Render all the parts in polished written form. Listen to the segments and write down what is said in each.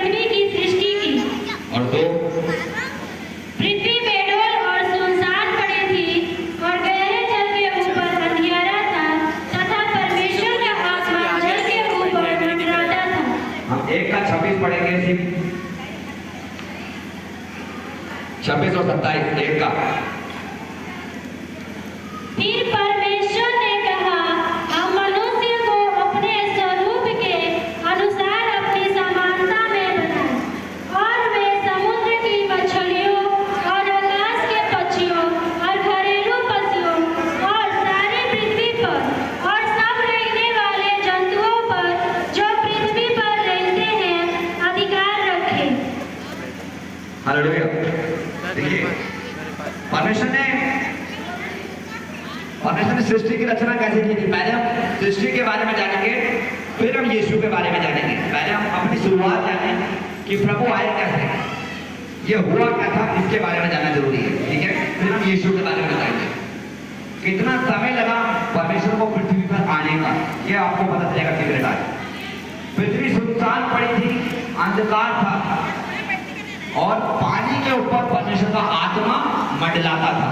पृथ्वी की सृष्टि की। और दो, पृथ्वी बेडोल और सुनसान पड़ी थी और गहरे जल के ऊपर अंधियारा था तथा परमेश्वर का आत्मा जल के ऊपर मंडराता था। हम 1 का 26 पढ़ेंगे इसी 26 और 27 1 का। फिर परमेश्वर ने कहा, हम मनुष्य को अपने स्वरूप के अनुसार अपनी समानता में बनाएं और वे समुद्र की मछलियों और आकाश के पक्षियों और घरेलू पशुओं और सारी पृथ्वी पर और सब रहने वाले जंतुओं पर जो पृथ्वी पर रहते हैं अधिकार रखें। हालेलुया। देखिए, परमेश्वर ने सृष्टि की रचना कैसे की थी। पहले हम सृष्टि के बारे में जानेंगे, फिर हम यीशु के बारे में जानेंगे। पहले हम अपनी शुरुआत जानें कि प्रभु आए कैसे, ये हुआ क्या था, इसके बारे में जानना जरूरी है। ठीक है, फिर हम यीशु के बारे में बताएंगे। कितना समय लगा परमेश्वर को पृथ्वी पर आने का, ये आपको पता चलेगा सीक्रेट आज। पृथ्वी सुनसान पड़ी थी, अंधकार था और पानी के ऊपर परमेश्वर का आत्मा मंडलाता था।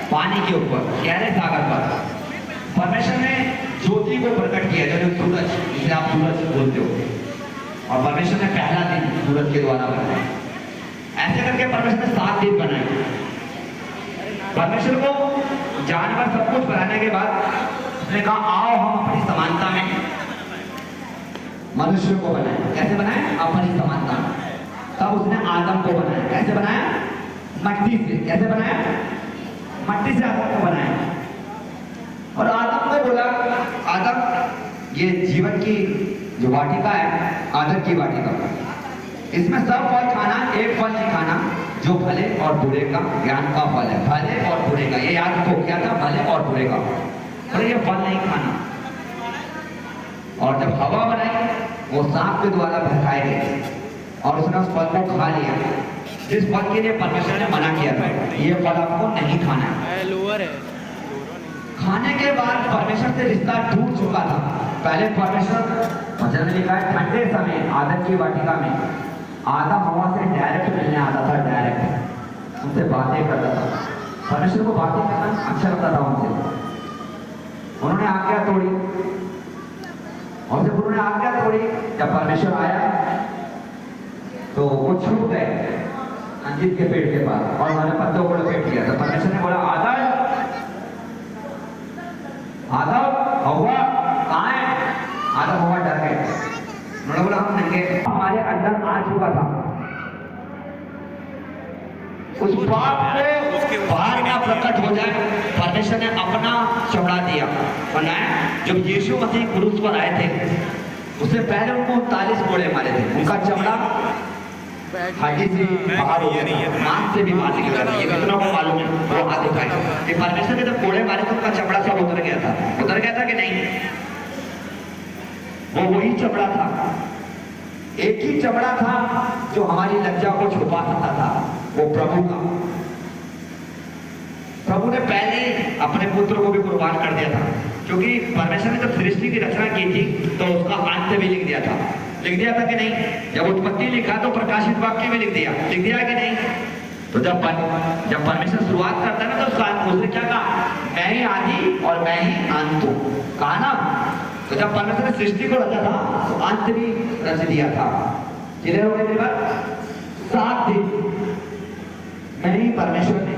पानी के ऊपर, गहरे सागर पर परमेश्वर ने ज्योति को प्रकट किया, जो सूरज, जिसे आप सूरज बोलते हो। और परमेश्वर ने पहला दिन सूरज के द्वारा बनाया। ऐसे करके परमेश्वर ने 7 दिन बनाए। परमेश्वर को जानवर सब कुछ बनाने के बाद उसने कहा, आओ हम अपनी समानता में मनुष्य को बनाए। कैसे बनाए? अपनी समानता में। तब उसने आदम को बनाया। कैसे बनाया? मट्टी से। कैसे बनाया? मट्टी से आदम को बनाया। और आदम को बोला, आदम, ये जीवन की जो वाटिका है, आदम की वाटिका, इसमें सब फल खाना, एक फल नहीं खाना जो भले और बुरे का ज्ञान का फल है। भले और बुरे का, ये याद रखो, क्या था? भले और बुरे का। और ये फल नहीं खाना। और जब हवा बनाई, वो सांप के द्वारा बहकाए गए और उसने उस फल को खा लिया, जिस फल के लिए परमेश्वर ने मना किया था, ये फल आपको नहीं खाना है। खाने के बाद परमेश्वर से रिश्ता टूट चुका था। पहले परमेश्वर, वचन में लिखा है, ठंडे समय आदम की वाटिका में आदम हवा से डायरेक्ट मिलने आता था। डायरेक्ट उनसे बातें करता था। परमेश्वर को बातें करना अच्छा लगता था उनसे। उन्होंने आज्ञा तोड़ी, और जब उन्होंने आज्ञा तोड़ी, जब परमेश्वर आया तो वो छूट गए अंजीर के पेड़ के पास और उन्होंने पत्तों को लपेट लिया। तो परमेश्वर ने बोला, आदम, हवा कहाँ है? आदम, हवा डर गए। उन्होंने बोला, हम नंगे। हमारे अंदर आ चुका था। उस बात को बाहर ना प्रकट हो जाए, परमेश्वर ने अपना चमड़ा दिया, बनाया। जब यीशु मसीह क्रूस पर आए थे, उससे पहले उनको 39 कोड़े मारे थे। उनका चमड़ा हड्डी से बाहर हो गया, मांस से भी बाहर निकल गया। ये कितना को मालूम है? वो हाथ उठाए कि परमेश्वर ने जब कोड़े मारे तो उनका चमड़ा सब उतर गया था। उतर गया था कि नहीं? वो वही चमड़ा था, एक ही चमड़ा था जो हमारी लज्जा को छुपा सकता था, वो प्रभु का। प्रभु ने पहले ही अपने पुत्र को भी कुर्बान कर दिया था, क्योंकि परमेश्वर ने जब सृष्टि की रचना की थी तो उसका अंत भी लिख दिया था। लिख दिया था कि नहीं? जब उत्पत्ति लिखा तो प्रकाशित वाक्य में लिख दिया कि नहीं? तो जब परमेश्वर शुरुआत करता है ना, तो उसने क्या कहा? मैं ही आदि और मैं ही अंत हूं, कहा ना। तो जब परमेश्वर ने सृष्टि को रचा था तो अंत भी रच दिया था। कितने हो गए मेरे पास? 7 दिन मैं ही परमेश्वर ने।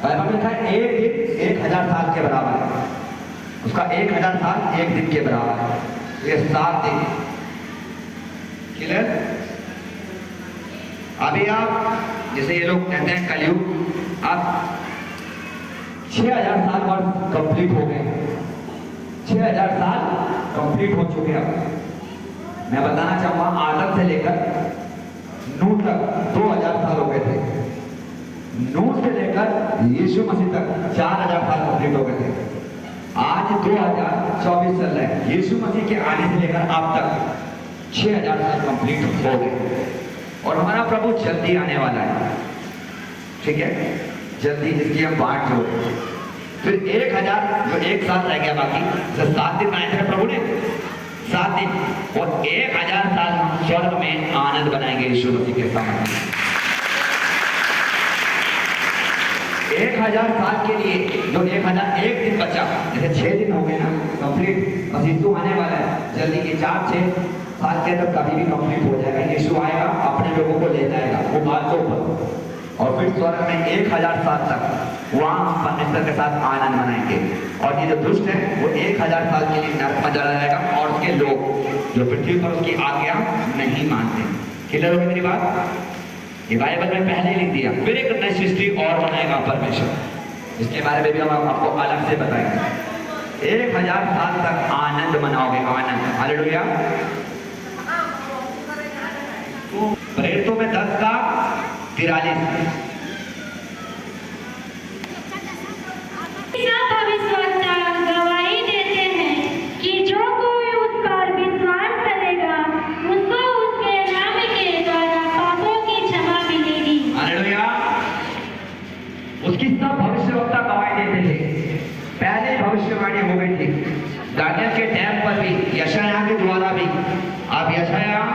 बाइबल में लिखा है, एक दिन 1000 साल के बराबर है। उसका 1000 साल एक दिन के बराबर है। ये 7 दिन। क्लियर? अभी आप, जैसे ये लोग कहते हैं कलयुग, आप 6000 साल वर्ष कंप्लीट हो गए। 6000 साल कंप्लीट हो चुके हैं। मैं बताना चाहूंगा, आदम से लेकर नूह तक 2000 साल हो गए थे। नूह से लेकर यीशु मसीह तक 4000 साल कंप्लीट हो गए थे। आज 2024 चल रहा है। यीशु मसीह के आने से लेकर अब तक 6000 साल कंप्लीट हो गए और हमारा प्रभु जल्दी आने वाला है। ठीक है, जल्दी, जिसकी हम बाट जोड़। फिर 1000 जो 1 साल रह गया बाकी, 7 दिन आए थे प्रभु ने, 7 दिन और 1000 साल हम स्वर्ग में आनंद बनाएंगे यीशु मसीह के सामने। 1000 साल के लिए जो 1001 दिन बचा, जैसे 6 दिन हो गए ना कंप्लीट, बस यीशु आने वाला है जल्दी के 4-6 साल के तक कभी भी कंप्लीट हो जाएगा। यीशु आएगा, अपने लोगों को ले जाएगा वो बातों पर, और फिर स्वर्ग में 1000 साल तक वहां परमेश्वर के साथ आनंद मनाएंगे। और ये जो दुष्ट है वो 1000 साल के लिए नरक में जला जाएगा, और उसके लोग जो पृथ्वी पर उसकी आज्ञा नहीं मानते। क्लियर होगी मेरी बात? ये बाइबल में पहले ही लिख दिया। फिर एक नई सृष्टि और बनाएगा परमेश्वर, इसके बारे में भी हम आपको अलग से बताएंगे। 1000 साल तक आनंद मनाओगे, आनंद। हालेलुया। प्रेरितों में 10 का 43। सब भविष्यवक्ता गवाही देते हैं कि जो कोई उस पर विश्वास करेगा उसको उसके नाम के द्वारा पापों की क्षमा मिलेगी। हालेलुया। उसकी सब भविष्यवक्ता गवाही देते थे, पहले भविष्यवाणी हो गई थी दानियल के टाइम पर भी, यशायाह के द्वारा भी। आप यशायाह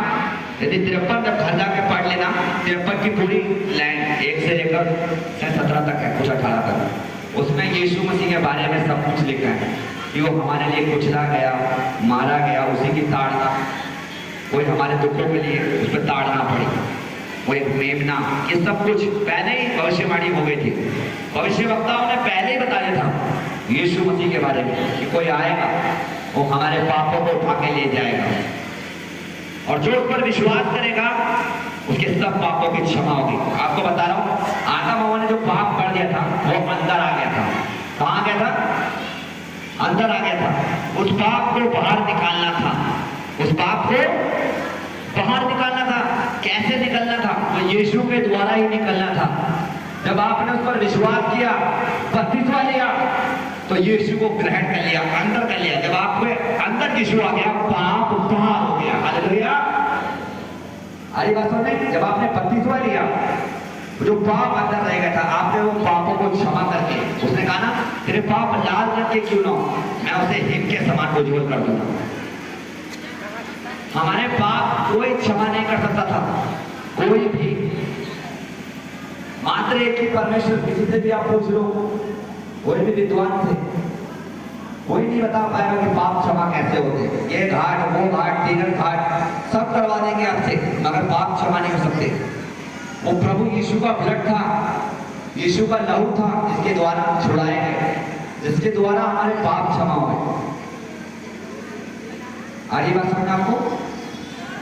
यदि 53 जब घर जाके पढ़ लेना, 53 की पूरी लाइन 1 से लेकर 17 तक है, कुछ 18 तक, उसमें यीशु मसीह के बारे में सब कुछ लिखा है कि वो हमारे लिए कुचला गया, मारा गया, उसी की ताड़ना, कोई हमारे दुखों के लिए उस पर ताड़ना पड़ी, वो एक मेमना, ये सब कुछ पहले ही भविष्यवाणी हो गई थी। भविष्यवक्ताओं ने पहले ही बताया था यीशु मसीह के बारे में कि कोई आएगा, वो हमारे पापों को उठा के ले जाएगा, और जो उस पर विश्वास करेगा उसके सब पापों की क्षमा होगी। आपको बता रहा हूँ, आदम हव्वा ने जो पाप कर दिया था वो अंदर आ गया था। कहाँ गया था? अंदर आ गया था। उस पाप को बाहर निकालना था, उस पाप को बाहर निकालना था। कैसे निकलना था? तो यीशु के द्वारा ही निकलना था। जब आपने उस पर विश्वास किया, बपतिस्मा लिया, तो यीशु को ग्रहण कर लिया, अंदर कर लिया। जब आपके अंदर यीशु आ गया, पाप बाहर हो गया। हालेलुया। अरे बात सुन, जब आपने बपतिस्मा लिया, जो पाप अंदर रह गया था, आपने वो पापों को क्षमा करके, उसने कहा ना, तेरे पाप लाल रंग के क्यों ना हो, मैं उसे हिम के समान उज्जवल कर दूंगा। हमारे पाप कोई क्षमा नहीं कर सकता था, कोई भी, मात्र एक ही परमेश्वर। किसी से भी आप पूछ लो, कोई भी विद्वान से, कोई नहीं बता पाएगा कि पाप क्षमा कैसे होते। ये घाट, वो घाट, तीनर घाट सब करवा देंगे आपसे, मगर पाप क्षमा नहीं हो सकते। वो प्रभु यीशु का ब्लड था, यीशु का लहू था, जिसके द्वारा छुड़ाए गए, जिसके द्वारा हमारे पाप क्षमा हुए। आ रही बात समझ आपको?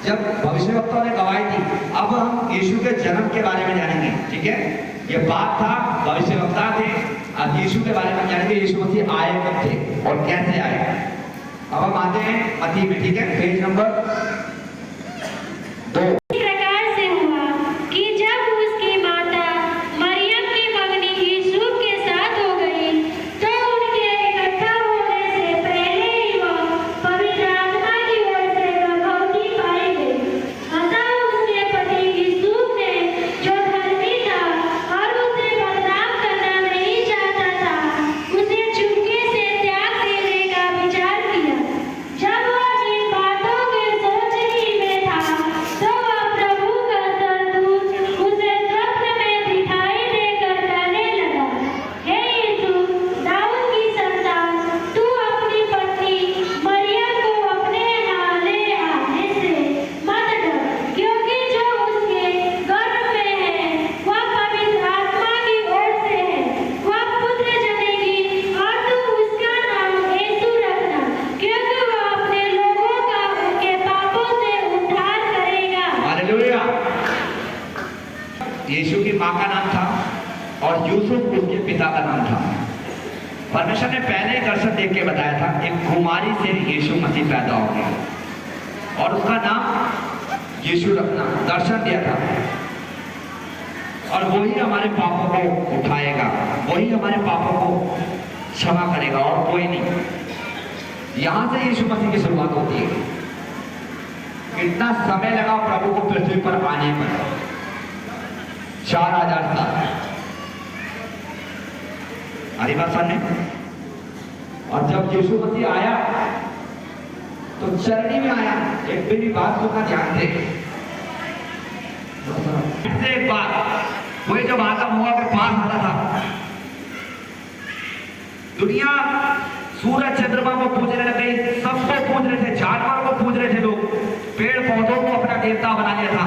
जब भविष्यवक्ताओं ने गवाही दी, अब हम यीशु के जन्म के बारे में जानेंगे। ठीक है, ये बात था, भविष्यवक्ता थे, अब यीशु के बारे में जानेंगे। यीशु मसीह आए कब थे और कैसे आए। अब हम आते हैं मत्ती में। ठीक है, पेज नंबर 2। इस प्रकार से हुआ कि जब उसकी माता मरियम की मंगनी यूसुफ के साथ हो गई, तो उनके इकट्ठा होने से पहले ही वह पवित्र आत्मा की ओर से गर्भवती पाई गई। अतः उसके पति यूसुफ ने, जो धर्मी था और उसे बदनाम करना नहीं चाहता था, उसे चुपके से त्याग देने का विचार किया। जब वह इन बातों के सोच ही में था, तो वह प्रभु का स्वर्गदूत उसे स्वप्न में दिखाई देकर कहने लगा, हे यीशु, दाऊद की संतान, तू अपनी पत्नी मरियम को अपने यहाँ ले आने से मत डर, क्योंकि जो उसके गर्भ में है वह पवित्र आत्मा की ओर से है। वह पुत्र जनेगी और तू उसका नाम यीशु रखना, क्योंकि वह अपने लोगों का उनके पापों से उद्धार करेगा। हालेलुया। यीशु की मां का नाम था और यूसुफ उसके पिता का नाम था। परमेश्वर ने पहले दर्शन देख के बताया था, एक कुमारी से यीशु मसीह पैदा हो गया और उसका नाम यीशु रखना दर्शन दिया था। और वही हमारे पापों को उठाएगा, वही हमारे पापों को क्षमा करेगा और कोई नहीं। यहां से यीशु मसीह की शुरुआत होती है। कितना समय लगा प्रभु को पृथ्वी पर आने पर? 4000 साल। हरी बात सुनने। और जब यीशु मसीह आया तो चरनी में आया। एक मेरी बात को का ध्यान दे। एक बात, वही जब आदम हुआ के पास आता था, दुनिया सूरज चंद्रमा को पूजने लग गई, सबको पूज रहे थे, जानवर को पूज रहे थे लोग, पेड़ पौधों को अपना देवता बना लिया था।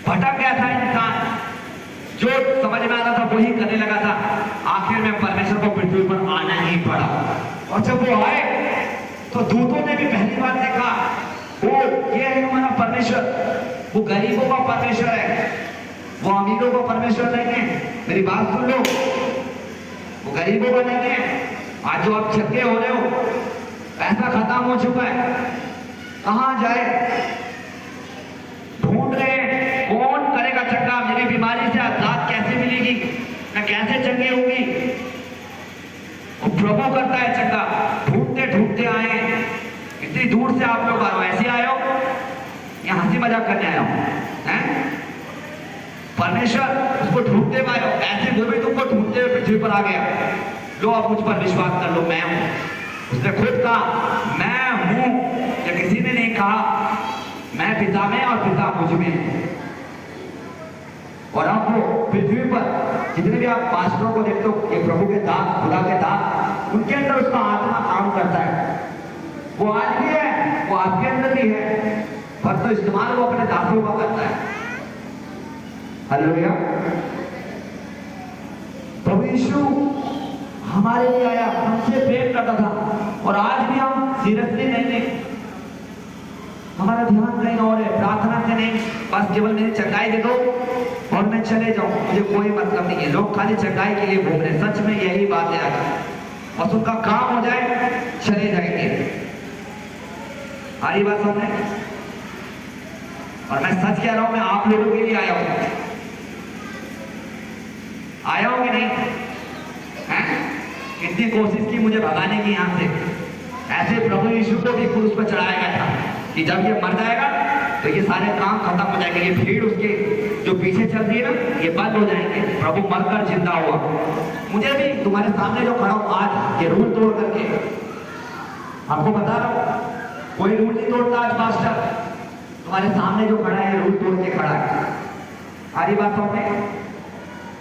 भटक गया था इंसान, जो समझ में आता था वही करने लगा था। आखिर में परमेश्वर को पृथ्वी पर आना ही पड़ा। और जब वो आए तो दूतों ने भी पहली बार देखा, वो ये है हमारा परमेश्वर, वो गरीबों का परमेश्वर है, वो अमीरों का परमेश्वर नहीं है। मेरी बात सुन लो, वो गरीबों का नहीं है। आज जो आप छक्के हो रहे हो, पैसा खत्म हो चुका है, कहां जाए ढूंढ रहे हैं, कौन करेगा चक्का, मेरी बीमारी से आजाद कैसे मिलेगी, मैं कैसे चंगी होगी। प्रभु करता है चक्का। ढूंढते ढूंढते आए, इतनी दूर से आप लोग आ रहे हो, ऐसे आए हो या हंसी मजाक करने आए हो हैं? परमेश्वर उसको ढूंढते पाए हो, ऐसे वो भी तुमको ढूंढते हुए पृथ्वी पर आ गया। लो आप मुझ पर विश्वास कर लो, मैं हूं। उसने खुद कहा मैं हूं, या किसी ने नहीं कहा, मैं पिता में और पिता मुझ में। और अब वो पृथ्वी पर जितने भी आप पास्टरों को देखते हो, ये प्रभु के दास, खुदा के दास, उनके अंदर उसका आत्मा काम करता है। वो आज भी है, वो आपके अंदर भी है, पर तो इस्तेमाल वो अपने दासों का करता है। हालेलुया। प्रभु यीशु हमारे लिए आया, हमसे प्रेम करता था, और आज भी हम सीरियसली नहीं है, हमारा ध्यान कहीं और है, प्रार्थना से नहीं, बस केवल मेरी चंगाई दे दो और मैं चले जाऊं, मुझे कोई मतलब नहीं है। लोग खाली चंगाई के लिए घूम रहे, सच में यही बात है। बस उनका काम हो जाए, चले जाएंगे। हरी बात सुन रहे, और मैं सच कह रहा हूं, मैं आप लोगों के लिए आया हूं, आया हूं कि नहीं है? कितनी कोशिश की मुझे भगाने की यहां से। ऐसे प्रभु यीशु को भी क्रूस पर चढ़ाया गया था कि जब ये मर जाएगा तो ये सारे काम खत्म हो जाएंगे, ये भीड़ उसके जो पीछे चल रही है ना, ये बंद हो जाएंगे। प्रभु मरकर जिंदा हुआ। मुझे भी तुम्हारे सामने जो खड़ा हूं आज, ये रूल तोड़ करके आपको बता रहा हूं, कोई रूल नहीं तोड़ता आज मास्टर, तुम्हारे सामने जो खड़ा है रूल तोड़ के खड़ा है। सारी बातों में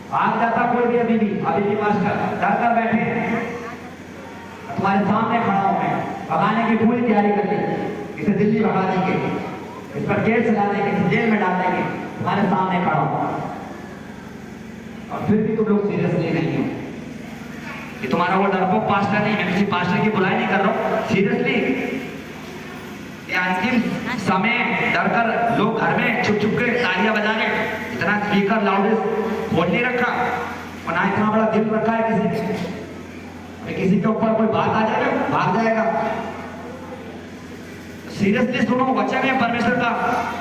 भाग जाता कोई भी, अभी भी मास्टर डर कर बैठे, तुम्हारे सामने खड़ा हूं मैं, भगाने की पूरी तैयारी कर ली, इसे दिल्ली भगा देंगे, इस पर केस चला देंगे, इसे जेल में डाल देंगे, तुम्हारे सामने खड़ा हूं। और फिर भी तुम लोग सीरियसली नहीं हो। कि तुम्हारा वो डरपोक पास्टर नहीं, मैं किसी पास्टर की बुराई नहीं कर रहा हूं, सीरियसली ये अंतिम समय डर कर लोग घर में छुप छुप के तालियां बजा रहे, इतना स्पीकर लाउडेस्ट खोल नहीं रखा, और ना इतना बड़ा दिल रखा है किसी ने। किसी के ऊपर कोई बात आ जाएगा, भाग जाएगा। सीरियसली सुनो, वचन है परमेश्वर का,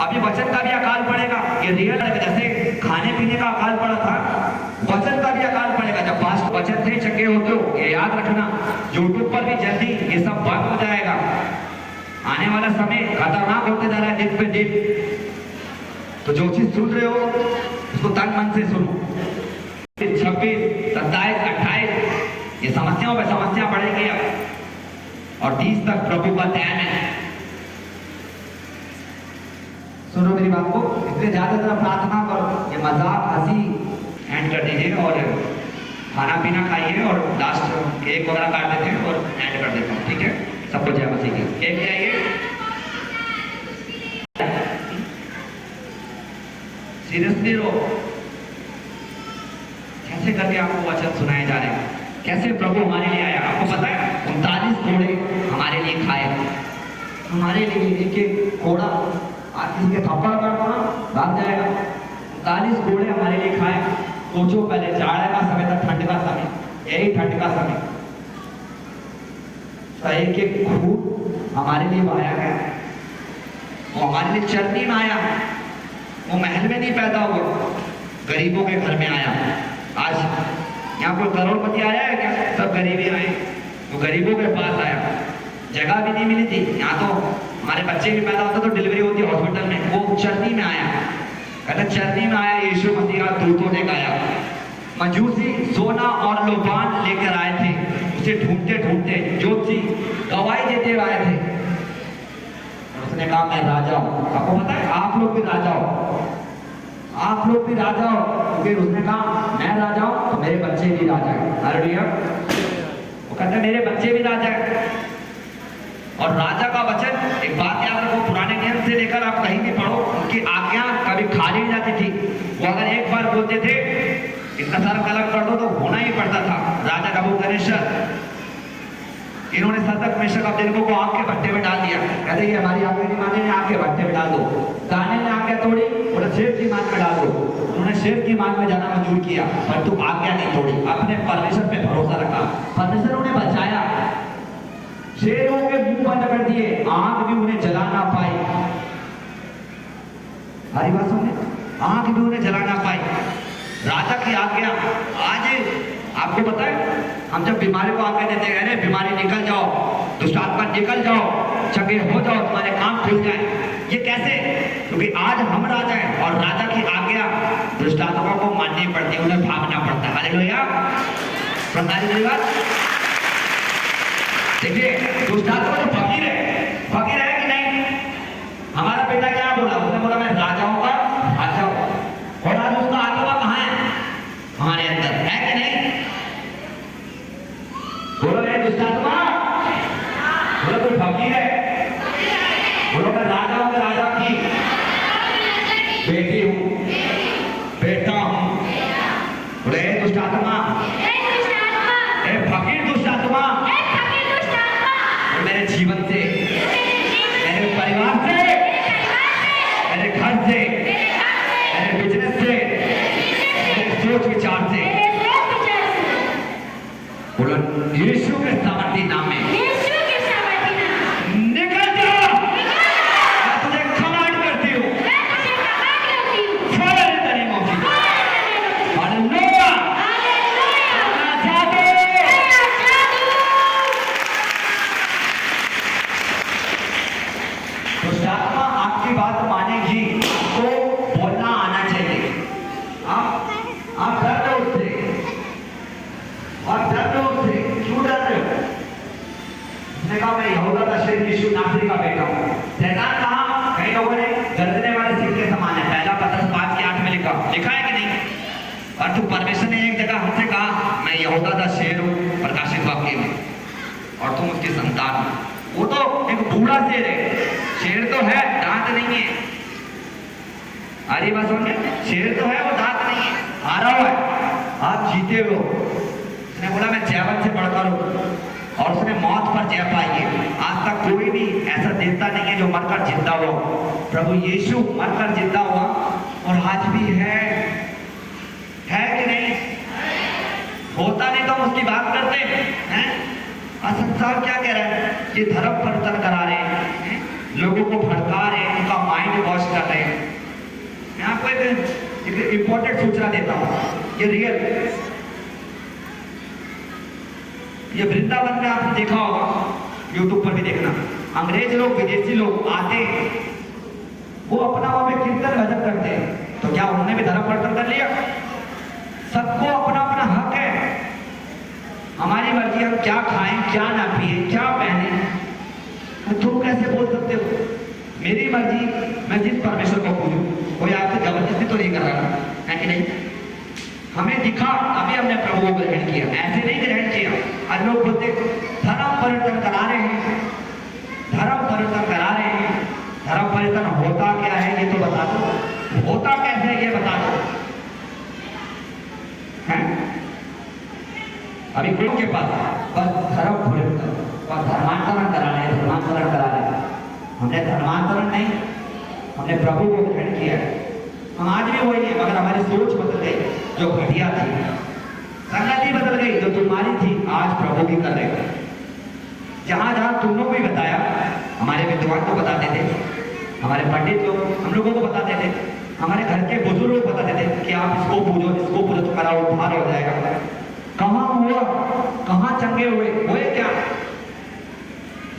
अभी वचन का भी अकाल पड़ेगा। ये रियल है, जैसे खाने पीने का अकाल पड़ा था, वचन का भी अकाल पड़ेगा। जब पास्ट वचन से चंगे होते हो, ये याद रखना, यूट्यूब पर भी जल्दी ये सब बंद हो जाएगा। आने वाला समय खतरनाक होते जा रहा है दिन पे दिन। तो जो चीज सुन रहे हो उसको तन मन से सुनो। 26, 27, 28 ये समस्याओं पे समस्या बढ़ेगी अब, और 30 तक प्रभु का ध्यान है। सुनो मेरी बात को, इससे ज्यादा प्रार्थना करो। ये मजाक हंसी एंड कर दीजिए, और खाना पीना खाइए, और लास्ट केक वगैरह काट देते हैं और एंड कर देता हूँ, ठीक है? सबको जय मसीह की। केक ले आइए। सीरियसली रो, कैसे करके आपको वचन सुनाए जा रहे हैं, कैसे प्रभु हमारे लिए आया। आपको पता है 39 घोड़े हमारे लिए खाए, हमारे लिए एक एक घोड़ा, आज किसी के थप्पड़ कर दो ना भाग जाएगा। 39 घोड़े हमारे लिए खाए। सोचो, पहले जाड़े का समय था, ठंड का समय, यही ठंड का समय, तो एक एक खून हमारे लिए बहाया गया। वो हमारे लिए चरनी में आया, वो महल में नहीं पैदा हुआ, गरीबों के घर में आया। आज यहाँ कोई करोड़पति आया है क्या? सब गरीबी आए, वो गरीबों के पास आया। जगह भी नहीं मिली थी, यहाँ तो हमारे बच्चे भी पैदा होते तो डिलीवरी होती हॉस्पिटल में, वो चरनी में आया। कहते चरनी में आया यीशु मसीह, दूतों ने गाया। मजूसी सोना और लोबान लेकर आए थे, उसे ढूंढते ढूंढते ज्योति गवाही देते आए थे। उसने कहा मैं राजा हूं। आपको पता है आप लोग भी राजा हो, आप लोग भी राजा हो, क्योंकि उसने कहा मैं राजा हूं तो मेरे बच्चे भी राजा हैं। हालेलुया। वो कहते हैं मेरे बच्चे भी राजा हैं। और राजा का वचन, एक बात याद रखो, पुराने नियम से लेकर आप कहीं भी पढ़ो, उनकी आज्ञा कभी खाली नहीं जाती थी। वो अगर एक बार बोलते थे इतना सारा कलम कर दो तो होना ही पड़ता था। राजा नबूकदनेस्सर, इन्होंने शद्रक मेशक अबेदनगो को आग के भट्टे में डाल दिया। कहते ये हमारी आज्ञा नहीं माने, आग के भट्टे में डाल दो। दानियेल ने आज्ञा तोड़ी, बोला शेर की मान में डाल दो। उन्होंने शेर की मान में जाना मंजूर किया, पर तू आज्ञा नहीं तोड़ी, अपने परमेश्वर पे भरोसा रखा। परमेश्वर उन्हें बचाया, शेरों के मुंह बंद कर दिए, आग भी उन्हें जला ना पाई। हरी बात सुनिए, आग भी उन्हें जला ना पाई। राजा की आज्ञा। आज आपको पता है हम जब बीमारी को आज्ञा देते हैं, अरे बीमारी निकल जाओ, दुष्ट आत्मा निकल जाओ, चंगे हो जाओ, तुम्हारे काम खुल जाए, ये कैसे? क्योंकि आज हम राजा हैं और राजा की आज्ञा दुष्ट आत्मा को माननी पड़ती है, उन्हें भागना पड़ता है। हालेलुया। बात देखिए, दुष्ट आत्मा जो फकीर है कि नहीं? हमारा बेटा क्या बोला? उसने बोला मैं राजाओं का राजा हूं, और आज उसका आत्मा कहां है? हमारे अंदर है कि नहीं? बोलो मैं दुष्ट आत्मा, बोलो कोई फकीर है, बोलो मैं राजाओं का राजा की बेटी हूं, बेटा हूं। बोले दुष्ट आत्मा, फकीर दुष्ट आत्मा, मेरे जीवन से, मेरे परिवार से, मेरे घर से, मेरे बिजनेस से, मेरे सोच विचार से, बोलो यीशु के सामर्थी नाम में निकल जा। मैं तुझे कमांड करती हूँ, father in the name of Jesus. Hallelujah. आत्मा आपकी बात मानेगी तो बोलना आना चाहिए। आप डर रहे हो उससे, और डर रहे हो उससे, क्यों डर रहे हो? उसने कहा मैं यहूदा का शेर यीशु नासरी का बेटा हूं। शैतान कहा? कई लोगों ने गर्दने वाले सिर के समान है, पहला पत्रस 5:8 में लिखा है कि नहीं? और तू परमेश्वर ने एक जगह हमसे कहा मैं यहूदा का शेर हूं, प्रकाशित वाक्य में, और तुम उसकी संतान हो। वो तो एक बूढ़ा शेर है, शेर तो है, दांत नहीं है। अरे बात समझे, शेर तो है, वो दांत नहीं है, हारा हुआ है, आप जीते हो। उसने बोला मैं जयवंत से बढ़कर हूं, और उसने मौत पर जय पाई है। आज तक कोई भी ऐसा देवता नहीं है जो मरकर जिंदा हुआ। प्रभु यीशु मरकर जिंदा हुआ और आज भी है कि नहीं? होता नहीं तो हम उसकी बात करते हैं। संसार क्या कह रहा है? ये धर्म परिवर्तन करा रहे हैं, लोगों को भड़का रहे हैं, उनका माइंड वॉश कर रहे हैं। मैं आपको एक इंपॉर्टेंट सूचना देता हूं, ये रियल, ये वृंदावन में आपने देखा होगा, यूट्यूब पर भी देखना, अंग्रेज लोग, विदेशी लोग आते हैं, वो अपना वहां पे कीर्तन भजन करते हैं। तो क्या उन्होंने भी धर्म परिवर्तन कर लिया? सबको अपना अपना हक है, हमारी मर्जी, हम क्या खाएं, क्या ना पिए, क्या पहने। तो तुम कैसे बोल सकते हो? मेरी मर्जी, मैं जिस परमेश्वर को पूजूं, कोई आपसे जबरदस्ती तो नहीं कर रहा है कि नहीं? हमें दिखा, अभी हमने प्रभु को ग्रहण किया, ऐसे नहीं ग्रहण किया। आज लोग बोलते धर्म परिवर्तन करा रहे हैं, धर्म परिवर्तन करा रहे हैं। धर्म परिवर्तन होता क्या है ये तो बता दो, होता कैसे है ये बता दो। अभी गुरु के पास बस धर्म परिवर्तन और धर्मांतरण करा रहे हैं, धर्मांतरण करा रहे हैं। हमने धर्मांतरण नहीं, हमने प्रभु को ग्रहण किया। हम आज भी वही है, मगर हमारी सोच बदल गई, जो घटिया थी, संगति बदल गई, जो तुम्हारी थी, आज प्रभु की कर रहे हैं। जहां जहां तुम लोग भी बताया, हमारे विद्वान को बताते थे, हमारे पंडित लोग हम लोगों को बताते थे, हमारे घर के बुजुर्ग लोग बताते थे कि आप इसको पूजो, तुम्हारा उद्धार हो जाएगा। कहां हुआ? कहां चंगे हुए क्या?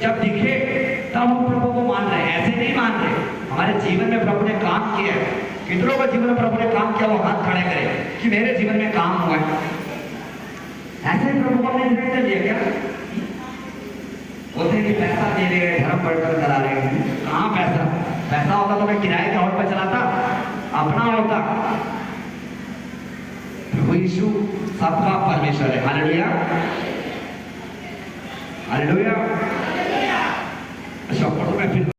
जब दिखे तब हम प्रभु को मान रहे हैं, ऐसे नहीं मान रहे। हमारे जीवन में प्रभु ने काम किया है, कितनों का जीवन में प्रभु ने काम किया, वो हाथ खड़े करे कि मेरे जीवन में काम हुआ है। ऐसे प्रभु को हमने निर्णय लिया क्या? बोलते हैं कि पैसा दे रहे हैं, धर्म परिवर्तन करा रहे हैं। कहाँ पैसा? पैसा होता तो मैं किराए के ऑटो पर चलाता, अपना होता। प्रभु यीशु सबका परमेश्वर है। Hallelujah, hallelujah. अच्छा, पढ़ो मैं फिर